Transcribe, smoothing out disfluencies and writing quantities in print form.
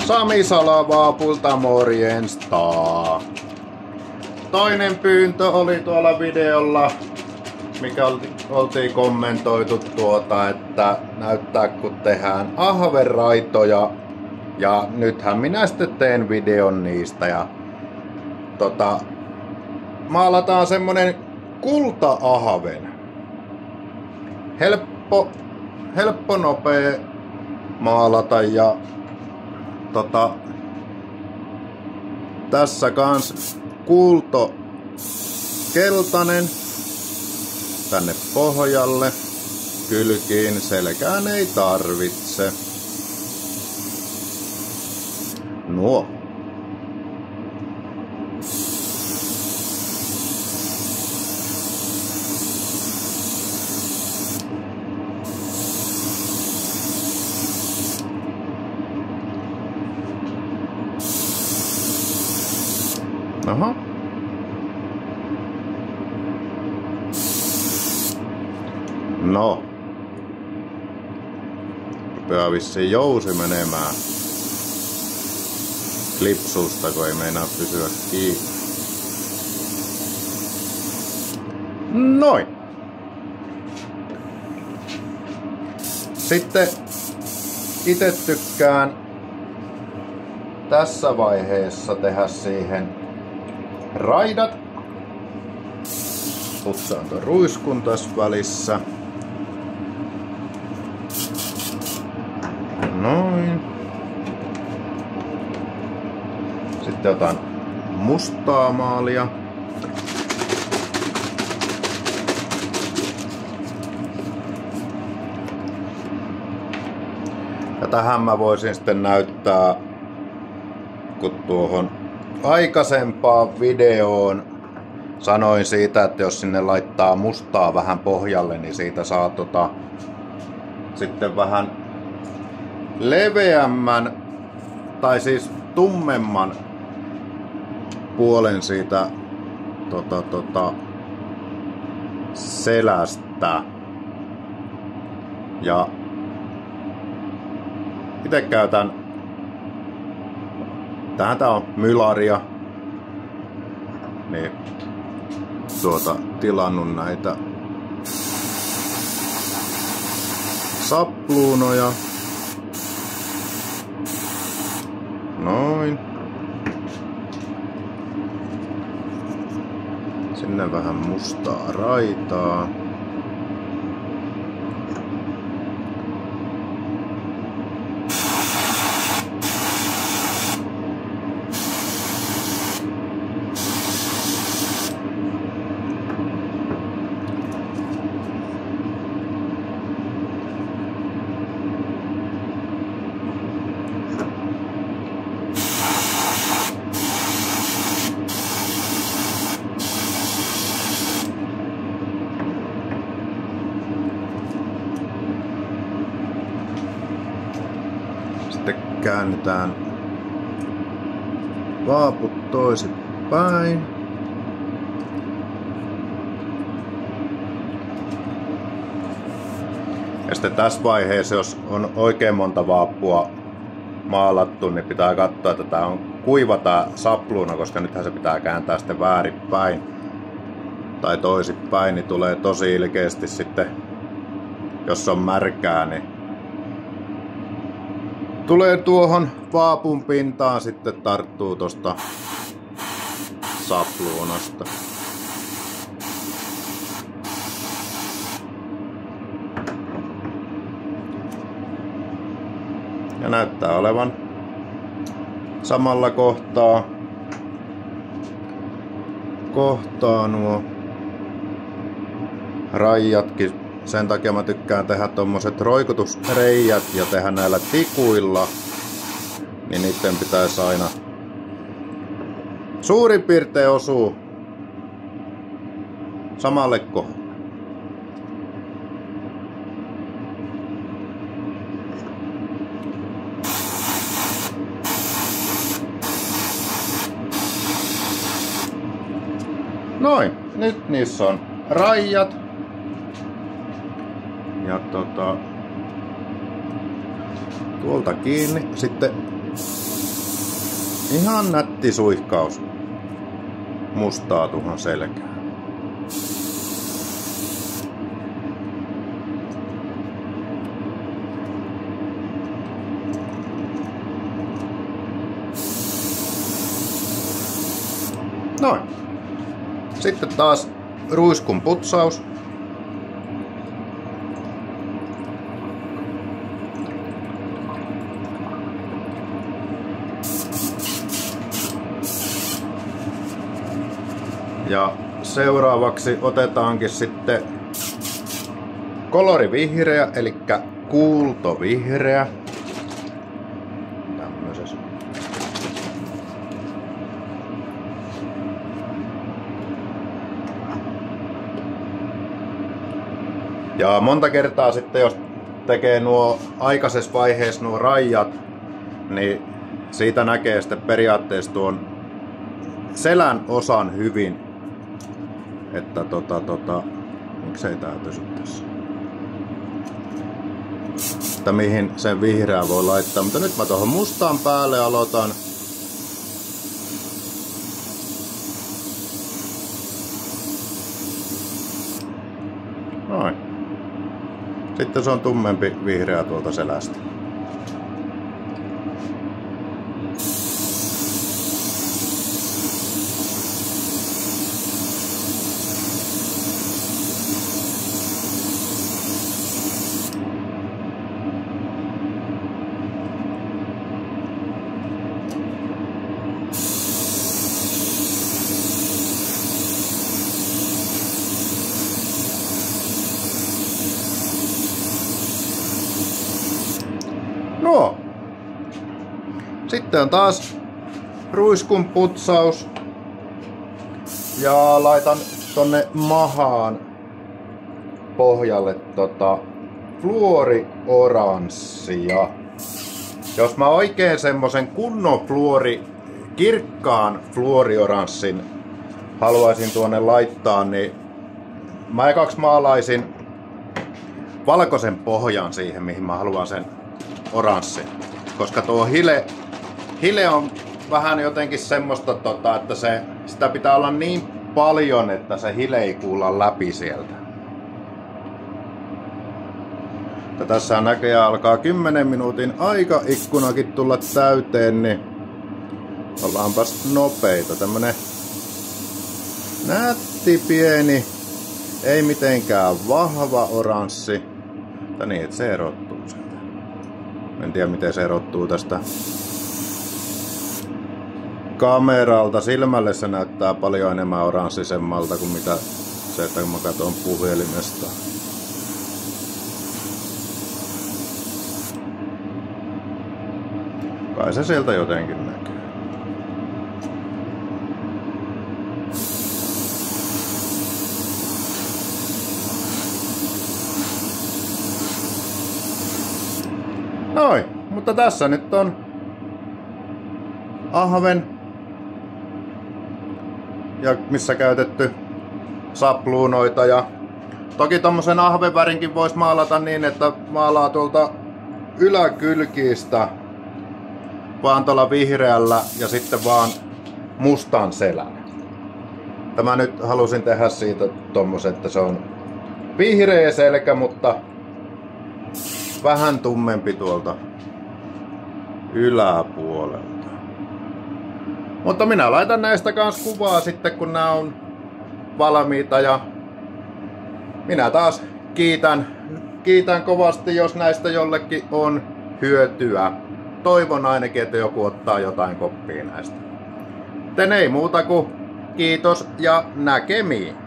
Sami Salavaapulta morjensta. Toinen pyyntö oli tuolla videolla, mikä oltiin kommentoitu että näyttää kun tehdään ahvenraitoja. Ja nythän minä sitten teen videon niistä ja maalataan semmonen kulta-ahven. Helppo nopea maalata ja tässä kans kuulto keltainen tänne pohjalle, kylkiin, selkään ei tarvitse. Nuo. Aha. No. Rupeaa vissiin jousi menemään klipsusta, kun ei meinaa pysyä kiinni. Noin. Sitten itse tykkään tässä vaiheessa tehdä siihen raidat. Putsaan tuon ruiskun tässä välissä. Noin. Sitten otan mustaa maalia. Ja tähän mä voisin sitten näyttää, kun tuohon aikaisempaan videoon sanoin siitä, että jos sinne laittaa mustaa vähän pohjalle, niin siitä saa sitten vähän leveämmän tai siis tummemman puolen siitä selästä. Ja itse käytän, tää on mylaria, niin tilannut näitä sapluunoja. Noin. Sinne vähän mustaa raitaa. Sitten käännetään vaaput toisinpäin. Ja sitten tässä vaiheessa, jos on oikein monta vaappua maalattu, niin pitää katsoa, että tää on kuiva tää sapluuna, koska nythän se pitää kääntää sitten väärinpäin tai toisinpäin, niin tulee tosi ilkeästi sitten, jos on märkää, niin tulee tuohon vaapun pintaan, sitten tarttuu tosta sapluunasta. Ja näyttää olevan samalla kohtaa nuo raijatkin. Sen takia mä tykkään tehdä tommoset roikutusreijät ja tehdä näillä tikuilla, niin niiden pitäisi aina suurin piirtein osuu samalle kohdalle. Noin, nyt niissä on raijat. Ja tuolta kiinni. Sitten Ihan nätti suihkaus mustaa tuohon selkään. Noin. Sitten taas ruiskun putsaus. Ja seuraavaksi otetaankin sitten kolorivihreä, eli kuultovihreä. Tämmöisessä. Ja monta kertaa sitten, jos tekee nuo aikaisessa vaiheessa nuo rajat, niin siitä näkee sitten periaatteessa tuon selän osan hyvin. Että miksei tää pysy tässä. Että mihin sen vihreä voi laittaa, mutta nyt mä tuohon mustaan päälle aloitan. Noin. Sitten se on tummempi vihreä tuolta selästä. No. Sitten on taas ruiskun putsaus. Ja laitan tonne mahaan pohjalle fluorioranssia. Jos mä oikein semmosen kunnon kirkkaan fluorioranssin haluaisin tuonne laittaa, niin mä ekaksi maalaisin valkoisen pohjan siihen, mihin mä haluan sen oranssin. Koska tuo hile on vähän jotenkin semmoista, että sitä pitää olla niin paljon, että se hile ei kuulla läpi sieltä. Ja tässä näköjään alkaa 10 minuutin aikaikkunakin tulla täyteen, niin ollaanpas nopeita. Tämmönen nätti pieni, ei mitenkään vahva oranssi, mutta niin, että se erottuu sieltä. En tiedä miten se erottuu tästä kameralta. Silmälle se näyttää paljon enemmän oranssisemmalta kuin mitä se, että kun mä katson puhelimesta. Kai se sieltä jotenkin näkyy. Noin, mutta tässä nyt on ahven ja missä käytetty sapluunoita, ja toki tommosen ahvenvärinkin voisi maalata niin, että maalaa tuolta yläkylkistä vaan tuolla vihreällä ja sitten vaan mustan selän. Tämä nyt halusin tehdä siitä tommosen, että se on vihreä selkä, mutta vähän tummempi tuolta yläpuolelta. Mutta minä laitan näistä kanssa kuvaa sitten, kun nämä on valmiita, ja minä taas kiitän kovasti, jos näistä jollekin on hyötyä. Toivon ainakin, että joku ottaa jotain koppia näistä. Joten ei muuta kuin kiitos ja näkemiin.